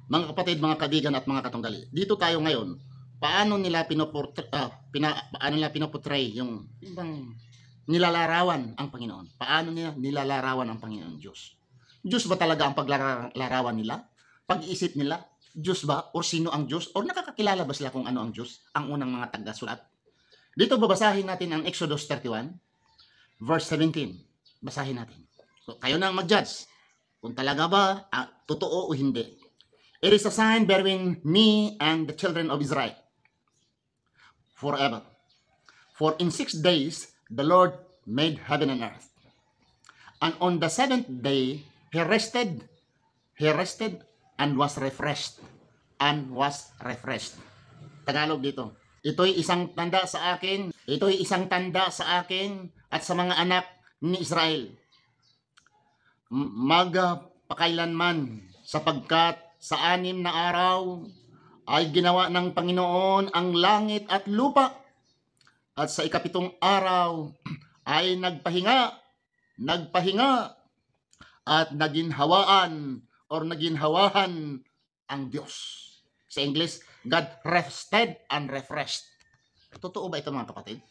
Mga kapatid, mga kaibigan at mga katunggali, dito tayo ngayon. Paano nila pinopotray yung bang nilalarawan ang Panginoon? Paano nila nilalarawan ang Panginoon Diyos? Diyos ba talaga ang paglalarawan nila? Pag-iisip nila? Diyos ba? O sino ang Diyos? O nakakakilala ba sila kung ano ang Diyos? Ang unang mga taga-sulat. Dito babasahin natin ang Exodus 31, verse 17. Basahin natin. So, kayo na ang mag-judge kung talaga ba totoo o hindi. It is a sign between me and the children of Israel forever. For in 6 days the Lord made heaven and earth. And on the 7th day he rested and was refreshed. And was refreshed. Tagalog dito. Ito'y isang tanda sa akin. Ito'y isang tanda sa akin at sa mga anak ni Israel. Magpakailanman sapagkat sa 6 na araw ay ginawa ng Panginoon ang langit at lupa. At sa 7 araw ay nagpahinga at naginhawahan ang Diyos. Sa English, God rested and refreshed. Totoo ba ito mga kapatid?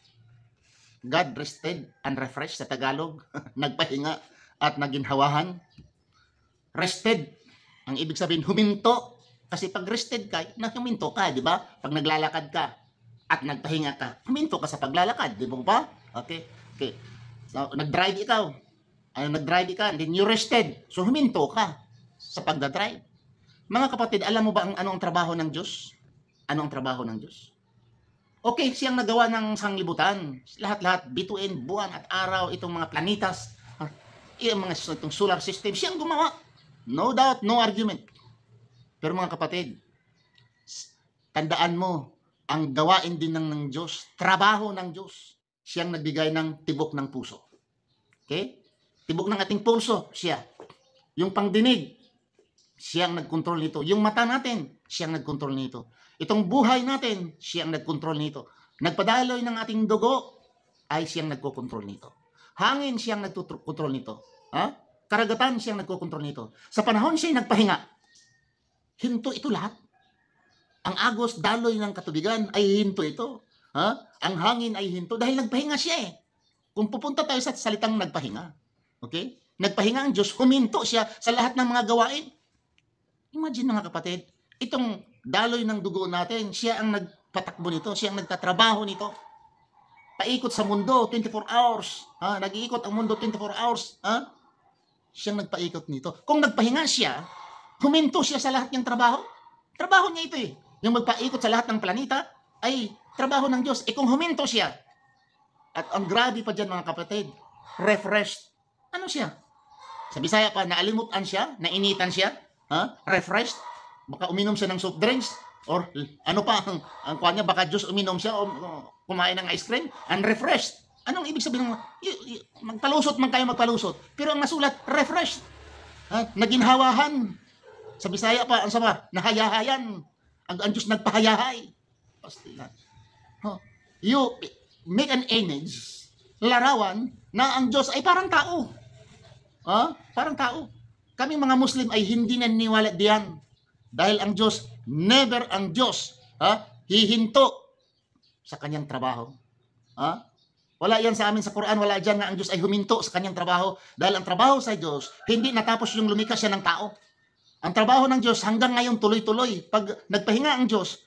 God rested and refreshed sa Tagalog, nagpahinga at naginhawahan. Rested, ang ibig sabihin, huminto. Kasi pag rested ka, huminto ka, di ba? Pag naglalakad ka at nagpahinga ka, huminto ka sa paglalakad, di ba? Okay. So, nag-drive ikaw. Nag-drive ka, then you rested. So, huminto ka sa pagdadrive. Mga kapatid, alam mo ba ano ang trabaho ng Diyos? Ano ang trabaho ng Diyos? Okay, siyang nagawa ng sanglibutan. Lahat-lahat, bituin, buwan at araw, itong mga planetas, itong solar system, siyang gumawa. No doubt, no argument. Pero mga kapatid, tandaan mo, ang gawain din ng Diyos, trabaho ng Diyos, siyang nagbigay ng tibok ng puso. Okay? Tibok ng ating pulso, siya. Yung pangdinig, siyang nagkontrol nito. Yung mata natin, siyang nagkontrol nito. Itong buhay natin, siyang nagkontrol nito. Nagpadaloy ng ating dugo, ay siyang nagkokontrol nito. Hangin, siyang nagkokontrol nito. Karagatan, siyang nagkokontrol nito. Sa panahon siya'y nagpahinga, hinto ito lahat. Ang agos, daloy ng katubigan, ay hinto ito. Ang hangin ay hinto dahil nagpahinga siya eh. Kung pupunta tayo sa salitang nagpahinga, okay? Nagpahinga ang Diyos, huminto siya sa lahat ng mga gawain. Imagine mga kapatid, itong daloy ng dugo natin, siya ang nagpatakbo nito, siya ang nagtatrabaho nito. Paikot sa mundo, 24 hours. Nag-iikot ang mundo 24 hours. Siyang nagpaikot nito. Kung nagpahinga siya, huminto siya sa lahat ng trabaho. Trabaho niya ito eh. Yung magpaikot sa lahat ng planeta ay trabaho ng Diyos. Kung huminto siya, at ang grabe pa dyan mga kapatid, refreshed. Ano siya? Sa Bisaya pa, naalimutan siya, nainitan siya, refreshed. Baka uminom siya ng soft drinks, or ano pa, ang kuha niya, baka Diyos uminom siya, o kumain ng ice cream, unrefreshed. Anong ibig sabihin ng magpalusot man kayo magpalusot? Pero ang nasulat, refreshed. Naginhawahan. Sa Bisaya pa, ang sama, nahayahayan. Ang Diyos nagpahayahay. You make an image, larawan, na ang Diyos ay parang tao. Parang tao. Kami mga Muslim ay hindi naniniwala diyan. Dahil ang Diyos, never ang Diyos, hihinto sa kanyang trabaho. Wala yan sa amin sa Quran, wala dyan na ang Diyos ay huminto sa kanyang trabaho. Dahil ang trabaho sa Diyos, hindi natapos yung lumikha siya ng tao. Ang trabaho ng Diyos hanggang ngayon tuloy-tuloy. Pag nagpahinga ang Diyos,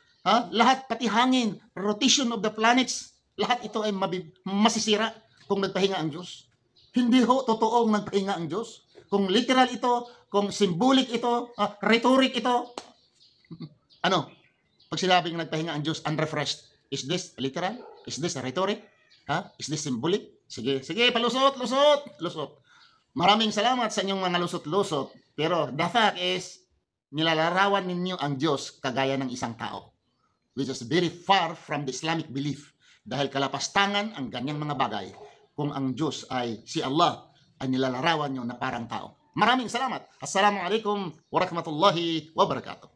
lahat, pati hangin, rotation of the planets, lahat ito ay masisira kung nagpahinga ang Diyos. Hindi ho totoong nagpahinga ang Diyos. Kung literal ito, kung symbolic ito, rhetoric ito, ano? Pag sinabing nagpahinga ang Diyos, unrefreshed, is this literal? Is this a rhetoric? Is this symbolic? Sige, palusot. Maraming salamat sa inyong mga lusot-lusot. Pero the fact is, nilalarawan ninyo ang Diyos kagaya ng isang tao, which is very far from the Islamic belief. Dahil kalapastangan ang ganyang mga bagay kung ang Diyos ay si Allah ay nilalarawan nyo na parang tao. Maraming salamat. Assalamualaikum warahmatullahi wabarakatuh.